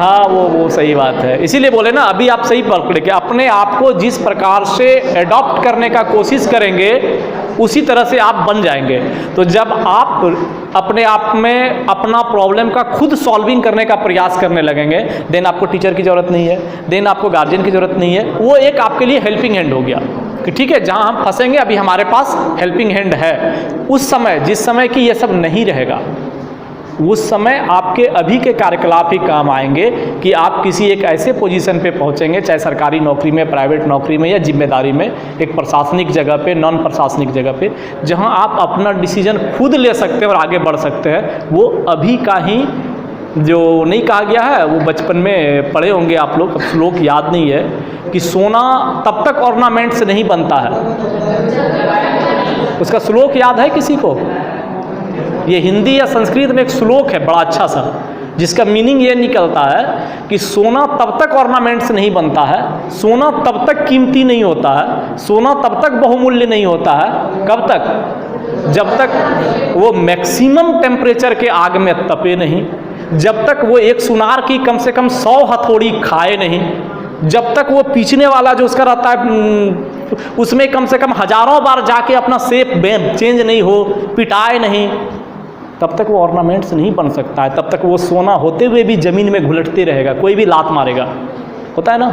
हाँ वो सही बात है। इसीलिए बोले ना, अभी आप सही पकड़े कि अपने आप को जिस प्रकार से एडॉप्ट करने का कोशिश करेंगे उसी तरह से आप बन जाएंगे। तो जब आप अपने आप में अपना प्रॉब्लम का खुद सॉल्विंग करने का प्रयास करने लगेंगे, देन आपको टीचर की ज़रूरत नहीं है, देन आपको गार्जियन की ज़रूरत नहीं है। वो एक आपके लिए हेल्पिंग हैंड हो गया कि ठीक है, जहाँ हम फंसेंगे अभी हमारे पास हेल्पिंग हैंड है। उस समय, जिस समय कि ये सब नहीं रहेगा, उस समय आपके अभी के कार्यकलाप ही काम आएंगे कि आप किसी एक ऐसे पोजीशन पे पहुंचेंगे, चाहे सरकारी नौकरी में, प्राइवेट नौकरी में या जिम्मेदारी में, एक प्रशासनिक जगह पे, नॉन प्रशासनिक जगह पे, जहां आप अपना डिसीजन खुद ले सकते हैं और आगे बढ़ सकते हैं। वो अभी का ही जो नहीं कहा गया है, वो बचपन में पढ़े होंगे आप लोग, अब श्लोक याद नहीं है, कि सोना तब तक ऑर्नामेंट से नहीं बनता है। उसका श्लोक याद है किसी को? ये हिंदी या संस्कृत में एक श्लोक है बड़ा अच्छा सा, जिसका मीनिंग ये निकलता है कि सोना तब तक ऑर्नामेंट से नहीं बनता है, सोना तब तक कीमती नहीं होता है, सोना तब तक बहुमूल्य नहीं होता है। कब तक? जब तक वो मैक्सिमम टेम्परेचर के आग में तपे नहीं, जब तक वो एक सुनार की कम से कम 100 हथौड़ी खाए नहीं, जब तक वो पीछने वाला जो उसका रहता है उसमें कम से कम हजारों बार जाके अपना शेप चेंज नहीं हो, पिटाए नहीं, तब तक वो ऑर्नामेंट्स नहीं बन सकता है। तब तक वो सोना होते हुए भी ज़मीन में घुलटते रहेगा, कोई भी लात मारेगा, होता है ना।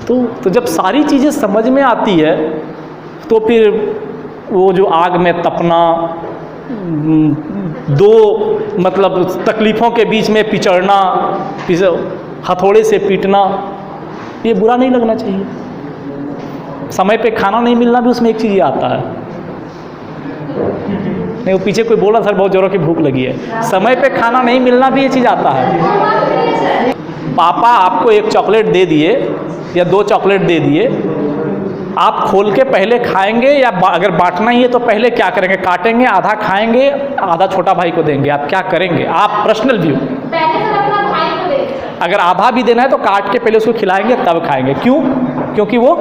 तो जब सारी चीज़ें समझ में आती है तो फिर वो जो आग में तपना, दो मतलब तकलीफ़ों के बीच में पिचड़ना, हथौड़े से पीटना, ये बुरा नहीं लगना चाहिए। समय पे खाना नहीं मिलना भी उसमें एक चीज़ आता है। नहीं, वो पीछे कोई बोला सर बहुत ज़ोरों की भूख लगी है, समय पे खाना नहीं मिलना भी ये चीज़ आता है। पापा आपको एक चॉकलेट दे दिए या 2 चॉकलेट दे दिए, आप खोल के पहले खाएंगे या अगर बांटना ही है तो पहले क्या करेंगे? काटेंगे, आधा खाएंगे, आधा छोटा भाई को देंगे, आप क्या करेंगे? आप पर्सनल व्यू, अगर आधा भी देना है तो काट के पहले उसको खिलाएंगे तब खाएंगे। क्यों? क्योंकि वो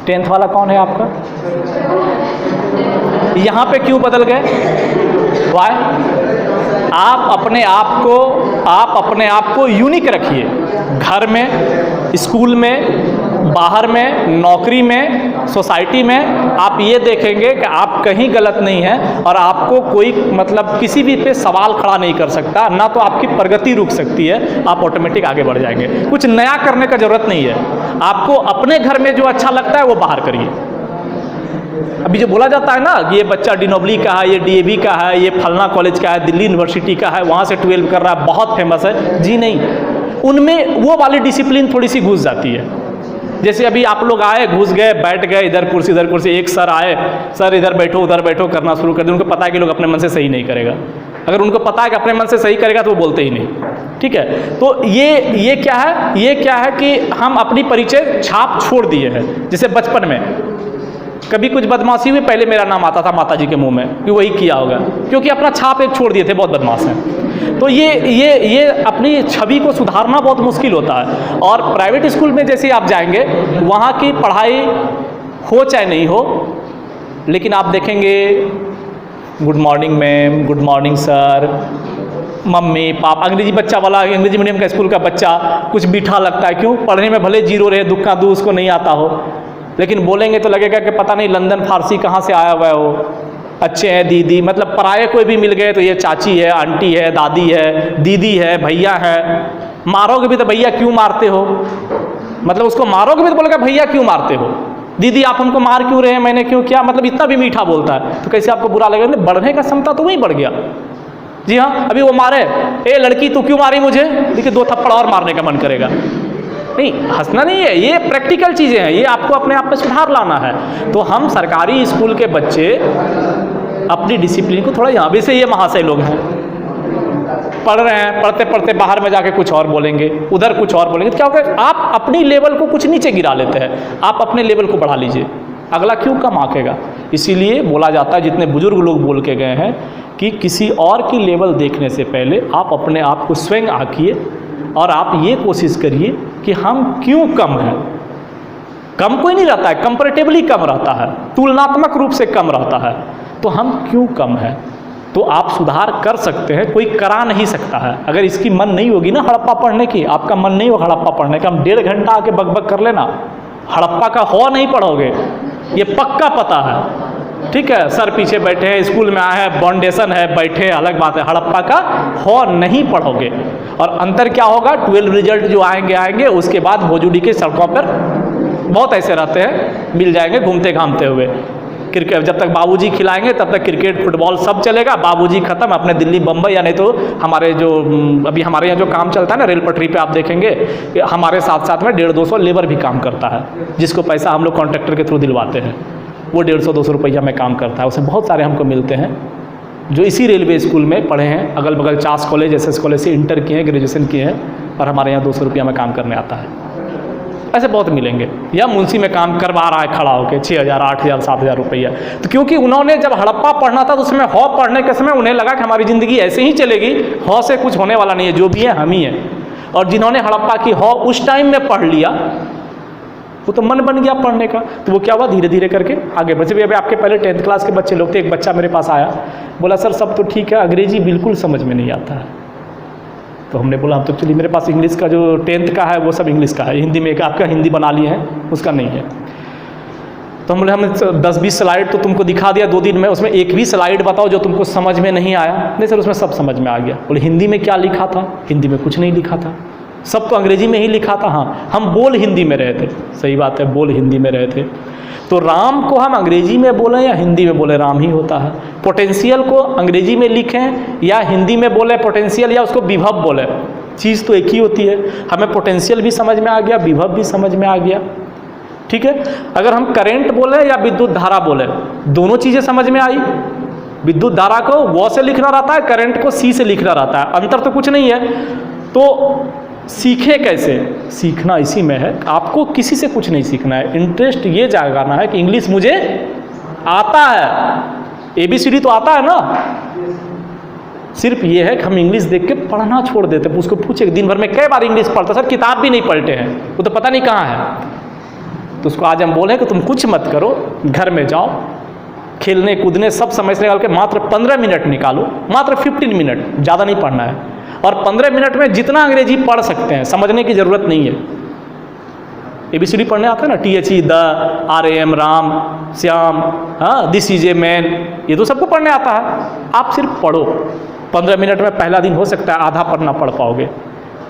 10th वाला कौन है आपका? यहाँ पे क्यों बदल गए? वाई? आप अपने आप को यूनिक रखिए, घर में, स्कूल में, बाहर में, नौकरी में, सोसाइटी में। आप ये देखेंगे कि आप कहीं गलत नहीं हैं और आपको कोई मतलब किसी भी पे सवाल खड़ा नहीं कर सकता, ना तो आपकी प्रगति रुक सकती है, आप ऑटोमेटिक आगे बढ़ जाएंगे। कुछ नया करने का ज़रूरत नहीं है। आपको अपने घर में जो अच्छा लगता है वो बाहर करिए। अभी जो बोला जाता है ना कि ये बच्चा डिनोबली का है, ये डीएवी का है, ये फलना कॉलेज का है, दिल्ली यूनिवर्सिटी का है, वहाँ से 12 कर रहा है, बहुत फेमस है जी, नहीं, उनमें वो वाली डिसिप्लिन थोड़ी सी घुस जाती है। जैसे अभी आप लोग आए, घुस गए, बैठ गए, इधर कुर्सी, एक सर आए, सर इधर बैठो उधर बैठो करना शुरू कर दिया। उनको पता है कि लोग अपने मन से सही नहीं करेगा। अगर उनको पता है कि अपने मन से सही करेगा तो वो बोलते ही नहीं, ठीक है। तो ये क्या है? ये क्या है कि हम अपनी परिचय छाप छोड़ दिए हैं। जैसे बचपन में कभी कुछ बदमाशी हुई, पहले मेरा नाम आता था माताजी के मुंह में कि वही किया होगा, क्योंकि अपना छाप एक छोड़ दिए थे, बहुत बदमाश हैं। तो ये अपनी छवि को सुधारना बहुत मुश्किल होता है। और प्राइवेट स्कूल में जैसे आप जाएंगे, वहाँ की पढ़ाई हो चाहे नहीं हो, लेकिन आप देखेंगे good morning ma'am, good morning sir, mummy papa, अंग्रेजी बच्चा वाला, अंग्रेजी मीडियम का स्कूल का बच्चा कुछ मीठा लगता है। क्यों? पढ़ने में भले 0 रहे, दुक्का दू उसको नहीं आता हो, लेकिन बोलेंगे तो लगेगा कि पता नहीं लंदन फारसी कहाँ से आया हुआ है वो। अच्छे हैं दीदी, मतलब पराये कोई भी मिल गए तो ये चाची है, आंटी है, दादी है, दीदी है, भैया है। मारोगे भी तो भैया क्यों मारते हो, मतलब उसको मारोगे भी तो बोलेगा भैया क्यों मारते हो, दीदी आप हमको मार क्यों रहे हैं, मैंने क्यों किया, मतलब इतना भी मीठा बोलता है तो कैसे आपको बुरा लगेगा? बढ़ने का क्षमता तो वहीं बढ़ गया। जी हाँ, अभी वो मारे, ए लड़की तू क्यों मारी मुझे, देखिए 2 थप्पड़ और मारने का मन करेगा। नहीं, हंसना नहीं है, ये प्रैक्टिकल चीज़ें हैं, ये आपको अपने आप में सुधार लाना है। तो हम सरकारी स्कूल के बच्चे अपनी डिसिप्लिन को थोड़ा, यहाँ भी से ये महाशय लोग हैं, पढ़ रहे हैं, पढ़ते पढ़ते बाहर में जाके कुछ और बोलेंगे, उधर कुछ और बोलेंगे, तो क्या होगा? आप अपनी लेवल को कुछ नीचे गिरा लेते हैं, आप अपने लेवल को बढ़ा लीजिए, अगला क्यों कम आंकेगा। इसीलिए बोला जाता है, जितने बुजुर्ग लोग बोल के गए हैं कि किसी और की लेवल देखने से पहले आप अपने आप को स्वयं आंकिए और आप ये कोशिश करिए कि हम क्यों कम हैं। कम कोई नहीं रहता है, कंपैरेटिवली कम रहता है, तुलनात्मक रूप से कम रहता है, तो हम क्यों कम हैं। तो आप सुधार कर सकते हैं, कोई करा नहीं सकता है। अगर इसकी मन नहीं होगी ना हड़प्पा पढ़ने की, आपका मन नहीं होगा हड़प्पा पढ़ने का, हम 1.5 घंटा आके बकबक कर लेना, हड़प्पा का हो नहीं पढ़ोगे, ये पक्का पता है। ठीक है, सर पीछे बैठे हैं, स्कूल में आए हैं, फाउंडेशन है, बैठे अलग बात है, हड़प्पा का हो नहीं पढ़ोगे। और अंतर क्या होगा, 12 रिजल्ट जो आएंगे उसके बाद भोजूडी के सड़कों पर बहुत ऐसे रहते हैं, मिल जाएंगे घूमते घामते हुए। क्रिकेट जब तक बाबूजी खिलाएंगे तब तक क्रिकेट फुटबॉल सब चलेगा, बाबूजी खत्म, अपने दिल्ली बम्बई, या नहीं तो हमारे जो अभी हमारे यहाँ जो काम चलता है ना रेल पटरी पे, आप देखेंगे हमारे साथ साथ में 150-200 लेबर भी काम करता है, जिसको पैसा हम लोग कॉन्ट्रैक्टर के थ्रू दिलवाते हैं, वो 150-200 रुपया में काम करता है। उसमें बहुत सारे हमको मिलते हैं जो इसी रेलवे स्कूल में पढ़े हैं, अगल बगल चास कॉलेज, SS कॉलेज से इंटर किए हैं, ग्रेजुएशन किए हैं, और हमारे यहाँ 200 रुपया में काम करने आता है। ऐसे बहुत मिलेंगे। या मुंशी में काम करवा रहा है खड़ा होकर 6,000, 8,000, 7,000 रुपया। तो क्योंकि उन्होंने जब हड़प्पा पढ़ना था तो उसमें हौ पढ़ने के समय उन्हें लगा कि हमारी ज़िंदगी ऐसे ही चलेगी, हौ से कुछ होने वाला नहीं है, जो भी है हम ही हैं। और जिन्होंने हड़प्पा की हौ उस टाइम में पढ़ लिया, वो तो मन बन गया पढ़ने का, तो वो क्या हुआ, धीरे धीरे करके आगे बढ़े। अभी आपके पहले 10th क्लास के बच्चे लोग थे, एक बच्चा मेरे पास आया, बोला सर सब तो ठीक है, अंग्रेजी बिल्कुल समझ में नहीं आता है। तो हमने बोला तो चलिए, मेरे पास इंग्लिश का जो 10th का है वो सब इंग्लिश का है, हिंदी में एक आपका हिंदी बना लिए हैं, उसका नहीं है। तो हम बोले हमने 10-20 स्लाइड तो तुमको दिखा दिया 2 दिन में, उसमें एक भी स्लाइड बताओ जो तुमको समझ में नहीं आया। नहीं सर उसमें सब समझ में आ गया। बोले हिंदी में क्या लिखा था? हिंदी में कुछ नहीं लिखा था, सब तो अंग्रेजी में ही लिखा था। हाँ, हम बोल हिंदी में रहे थे। सही बात है, बोल हिंदी में रहे थे। तो राम को हम अंग्रेजी में बोलें या हिंदी में बोलें, राम ही होता है। पोटेंशियल को अंग्रेजी में लिखें या हिंदी में बोलें पोटेंशियल, या उसको विभव बोलें, चीज़ तो एक ही होती है। हमें पोटेंशियल भी समझ में आ गया, विभव भी समझ में आ गया। ठीक है, अगर हम करंट बोलें या विद्युत धारा बोलें, दोनों चीज़ें समझ में आई। विद्युत धारा को वो से लिखना रहता है, करंट को सी से लिखना रहता है, अंतर तो कुछ नहीं है। तो सीखे कैसे? सीखना इसी में है, आपको किसी से कुछ नहीं सीखना है, इंटरेस्ट ये जगाना है कि इंग्लिश मुझे आता है। ABCD तो आता है ना, सिर्फ ये है कि हम इंग्लिश देख के पढ़ना छोड़ देते। उसको पूछे दिन भर में कई बार इंग्लिश पढ़ता, सर किताब भी नहीं पलटे हैं, वो तो पता नहीं कहाँ है। तो उसको आज हम बोले कि तुम कुछ मत करो, घर में जाओ, खेलने कूदने सब समय से निकाल के मात्र 15 मिनट निकालो, मात्र 15 मिनट, ज़्यादा नहीं पढ़ना है। और 15 मिनट में जितना अंग्रेजी पढ़ सकते हैं, समझने की ज़रूरत नहीं है। ABCD पढ़ने आता है ना, THE, the, RAM, Ram, Shyam, हाँ, दिस इज ए मैन, ये तो सबको पढ़ने आता है। आप सिर्फ पढ़ो, 15 मिनट में पहला दिन हो सकता है आधा पढ़ना पढ़ पाओगे,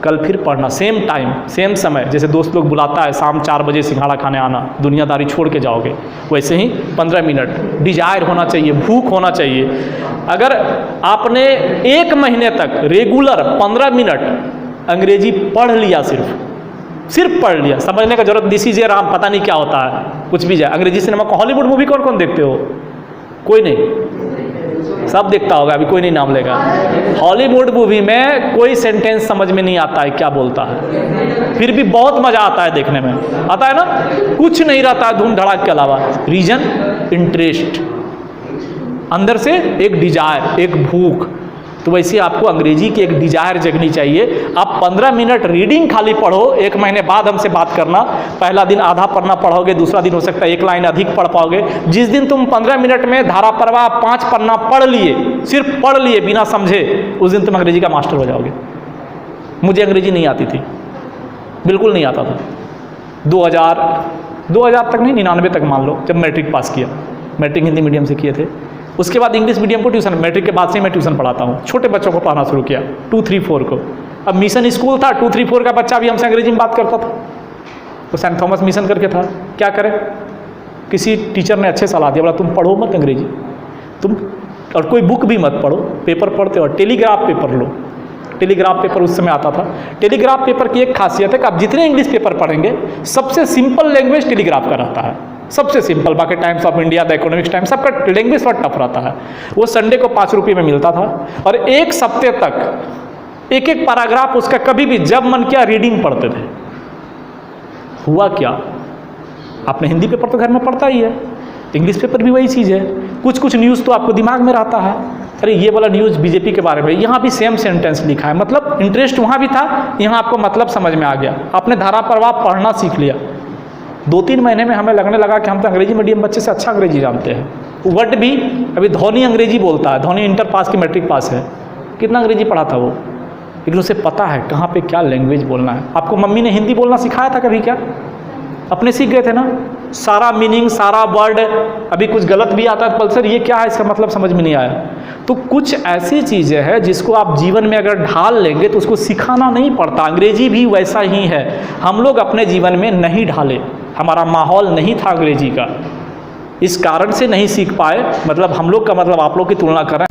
कल फिर पढ़ना, सेम टाइम सेम समय। जैसे दोस्त लोग बुलाता है शाम 4 बजे सिंघाड़ा खाने आना, दुनियादारी छोड़ के जाओगे, वैसे ही 15 मिनट डिजायर होना चाहिए, भूख होना चाहिए। अगर आपने 1 महीने तक रेगुलर 15 मिनट अंग्रेजी पढ़ लिया, सिर्फ पढ़ लिया, समझने का जरूरत, दिस इज ए राम पता नहीं क्या होता है, कुछ भी जाए। अंग्रेजी सिनेमा को, हॉलीवुड मूवी कौन कौन देखते हो? कोई नहीं, सब देखता होगा, अभी कोई नहीं नाम लेगा। हॉलीवुड मूवी में कोई सेंटेंस समझ में नहीं आता है क्या बोलता है, फिर भी बहुत मज़ा आता है देखने में, आता है ना, कुछ नहीं रहता है धूम धड़ाक के अलावा। रीजन, इंटरेस्ट, अंदर से एक डिजायर, एक भूख। तो वैसे आपको अंग्रेजी की एक डिजायर जगनी चाहिए। आप 15 मिनट रीडिंग खाली पढ़ो, 1 महीने बाद हमसे बात करना। पहला दिन आधा पढ़ना पढ़ोगे, दूसरा दिन हो सकता है 1 लाइन अधिक पढ़ पाओगे। जिस दिन तुम 15 मिनट में धारा प्रवाह 5 पन्ना पढ़ लिए, सिर्फ पढ़ लिए बिना समझे, उस दिन तुम अंग्रेजी का मास्टर हो जाओगे। मुझे अंग्रेजी नहीं आती थी, बिल्कुल नहीं आता था। 2000 तक नहीं, 99 तक मान लो, जब मैट्रिक पास किया। मैट्रिक हिंदी मीडियम से किए थे, उसके बाद इंग्लिश मीडियम को ट्यूशन, मैट्रिक के बाद से मैं ट्यूशन पढ़ाता हूँ। छोटे बच्चों को पढ़ाना शुरू किया, 2, 3, 4 को। अब मिशन स्कूल था, 2, 3, 4 का बच्चा भी हमसे अंग्रेजी में बात करता था। तो सेंट थॉमस मिशन करके था, क्या करें, किसी टीचर ने अच्छे सलाह दिया, बोला तुम पढ़ो मत अंग्रेजी, तुम और कोई बुक भी मत पढ़ो, पेपर पढ़ते हो, टेलीग्राफ पेपर लो। टेलीग्राफ पेपर उस समय आता था। टेलीग्राफ पेपर की एक खासियत है कि आप जितने इंग्लिश पेपर पढ़ेंगे, सबसे सिंपल लैंग्वेज टेलीग्राफ का रहता है, सबसे सिंपल। बाकी times of India, the economics times, सबका लैंग्वेज थोड़ा टफ रहता है। वो संडे को 5 रुपये में मिलता था, और 1 सप्ते तक एक पैराग्राफ उसका, कभी भी जब मन किया रीडिंग पढ़ते थे। हुआ क्या, आपने हिंदी पेपर तो घर में पढ़ता ही है, इंग्लिश पेपर भी वही चीज़ है। कुछ न्यूज़ तो आपको दिमाग में रहता है, अरे ये वाला न्यूज़ बीजेपी के बारे में, यहाँ भी सेम सेंटेंस लिखा है, मतलब इंटरेस्ट वहाँ भी था, यहाँ आपको मतलब समझ में आ गया, आपने धारा प्रवाह पढ़ना सीख लिया। 2-3 महीने में हमें लगने लगा कि हम तो अंग्रेजी मीडियम बच्चे से अच्छा अंग्रेजी जानते हैं। वर्ड भी, अभी धोनी अंग्रेजी बोलता है, धोनी इंटर पास की मैट्रिक पास है, कितना अंग्रेजी पढ़ा था वो, लेकिन उसे पता है कहाँ पे क्या लैंग्वेज बोलना है। आपको मम्मी ने हिंदी बोलना सिखाया था कभी क्या? अपने सीख गए थे ना सारा मीनिंग, सारा वर्ड। अभी कुछ गलत भी आता है तो सर ये क्या है, इसका मतलब समझ में नहीं आया। तो कुछ ऐसी चीज़ें हैं जिसको आप जीवन में अगर ढाल लेंगे तो उसको सिखाना नहीं पड़ता। अंग्रेजी भी वैसा ही है, हम लोग अपने जीवन में नहीं ढाले, हमारा माहौल नहीं था अंग्रेजी का, इस कारण से नहीं सीख पाए। मतलब हम लोग का मतलब आप लोग की तुलना कर रहे हैं।